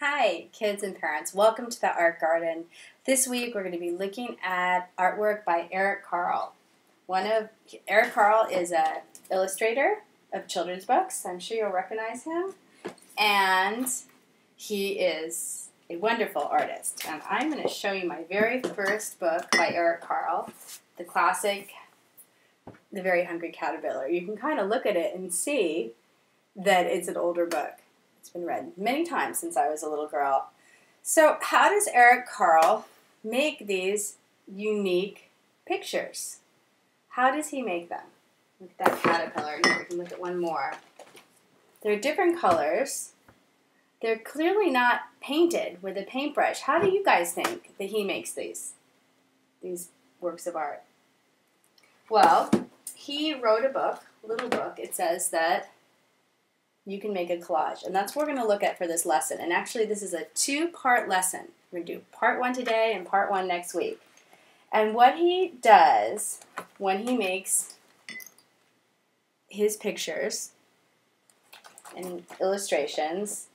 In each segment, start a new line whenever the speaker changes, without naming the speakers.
Hi, kids and parents. Welcome to the Art Garden. This week we're going to be looking at artwork by Carle. Eric Carle is an illustrator of children's books. I'm sure you'll recognize him. And he is a wonderful artist. And I'm going to show you my very first book by Eric Carle, the classic, The Very Hungry Caterpillar. You can kind of look at it and see that it's an older book. It's been read many times since I was a little girl. So how does Eric Carle make these unique pictures? How does he make them? Look at that caterpillar. Here, we can look at one more. They're different colors. They're clearly not painted with a paintbrush. How do you guys think that he makes these works of art? Well, he wrote a book, a little book. It says that you can make a collage. And that's what we're going to look at for this lesson. And actually, this is a two-part lesson. We're going to do part one today and part one next week. And what he does when he makes his pictures and illustrations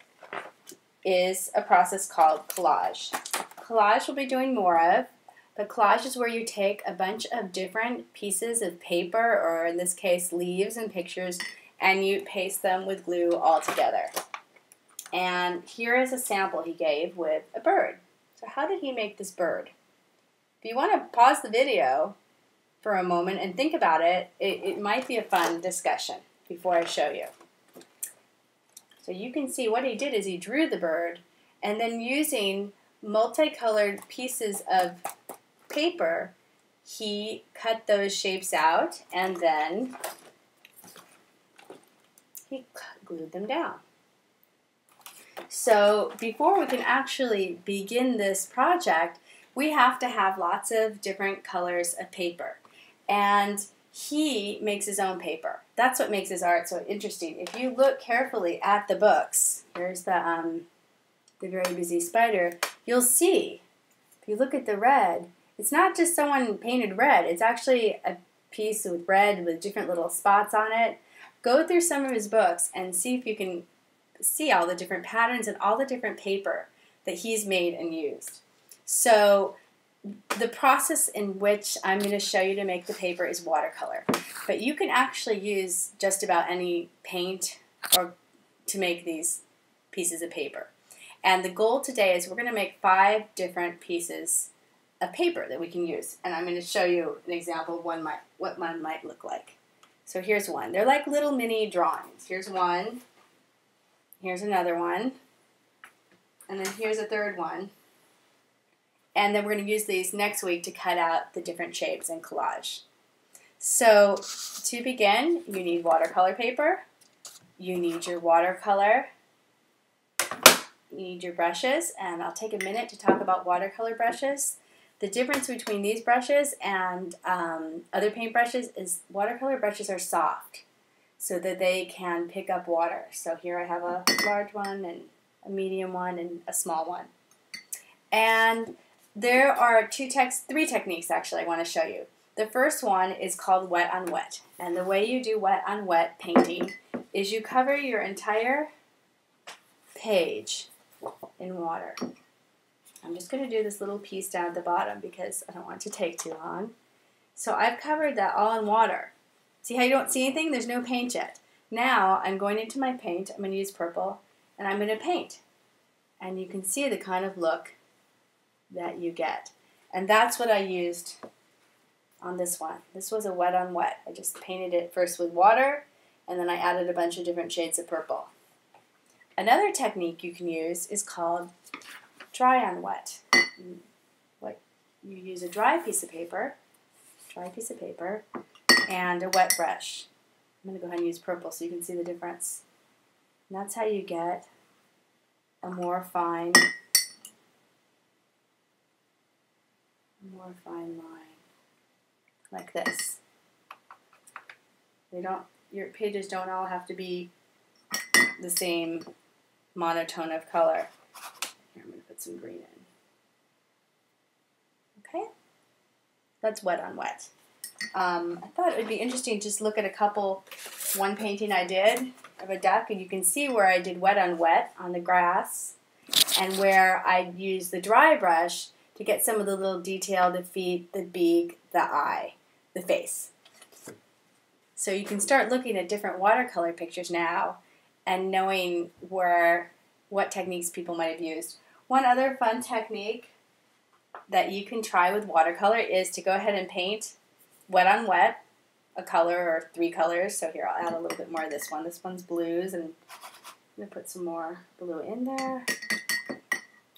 is a process called collage. Collage we'll be doing more of, but collage is where you take a bunch of different pieces of paper, or in this case, leaves and pictures, and you paste them with glue all together. And here is a sample he gave with a bird. So how did he make this bird? If you want to pause the video for a moment and think about it, it might be a fun discussion before I show you. So you can see what he did is he drew the bird, and then using multicolored pieces of paper, he cut those shapes out, and then he glued them down. So before we can actually begin this project, we have to have lots of different colors of paper. And he makes his own paper. That's what makes his art so interesting. If you look carefully at the books, here's the Very Busy Spider, you'll see, if you look at the red, it's not just someone painted red. It's actually a piece with red with different little spots on it. Go through some of his books and see if you can see all the different patterns and all the different paper that he's made and used. So the process in which I'm going to show you to make the paper is watercolor. But you can actually use just about any paint or to make these pieces of paper. And the goal today is we're going to make 5 different pieces of paper that we can use. And I'm going to show you an example of what one might look like. So here's one. They're like little mini drawings. Here's one. Here's another one. And then here's a third one. And then we're going to use these next week to cut out the different shapes and collage. So to begin, you need watercolor paper. You need your watercolor. You need your brushes. And I'll take a minute to talk about watercolor brushes. The difference between these brushes and other paint brushes is watercolor brushes are soft so that they can pick up water. So here I have a large one and a medium one and a small one. And there are 3 techniques actually I want to show you. The first one is called wet on wet. And the way you do wet on wet painting is you cover your entire page in water. I'm just going to do this little piece down at the bottom because I don't want it to take too long. So I've covered that all in water. See how you don't see anything? There's no paint yet. Now I'm going into my paint. I'm going to use purple and I'm going to paint. And you can see the kind of look that you get. And that's what I used on this one. This was a wet on wet. I just painted it first with water and then I added a bunch of different shades of purple. Another technique you can use is called dry on wet. You use a dry piece of paper and a wet brush. I'm going to go ahead and use purple so you can see the difference. And that's how you get a more fine line, like this. Your pages don't all have to be the same monotone of color. Here, I'm going to put some green in. Okay? That's wet on wet. I thought it would be interesting to just look at one painting I did of a duck, and you can see where I did wet on the grass, and where I use the dry brush to get some of the little detail, the feet, the beak, the eye, the face. So you can start looking at different watercolor pictures now and knowing what techniques people might have used. One other fun technique that you can try with watercolor is to go ahead and paint wet on wet, a color or 3 colors. So here, I'll add a little bit more of this one. This one's blues, and I'm going to put some more blue in there.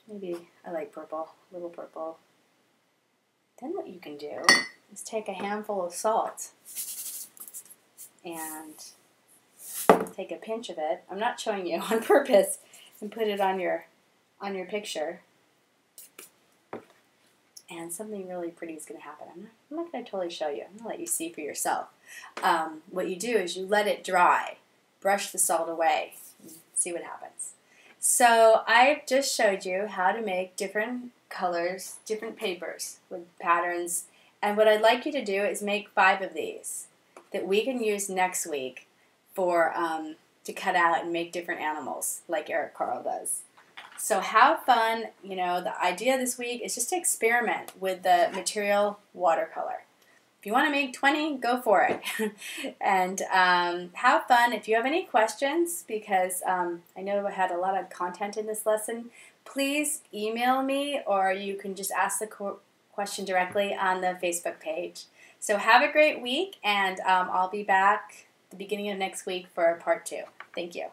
Maybe I like purple, a little purple. Then what you can do is take a handful of salt and take a pinch of it. I'm not showing you on purpose, and put it on your picture. And something really pretty is going to happen. I'm not going to totally show you. I'm going to let you see for yourself. What you do is you let it dry. Brush the salt away. And see what happens. So I've just showed you how to make different colors, different papers with patterns. And what I'd like you to do is make 5 of these that we can use next week for to cut out and make different animals like Carle does. So have fun. You know, the idea this week is just to experiment with the material watercolor. If you want to make 20, go for it. And have fun. If you have any questions, because I know I had a lot of content in this lesson, please email me, or you can just ask the question directly on the Facebook page. So have a great week, and I'll be back the beginning of next week for part 2. Thank you.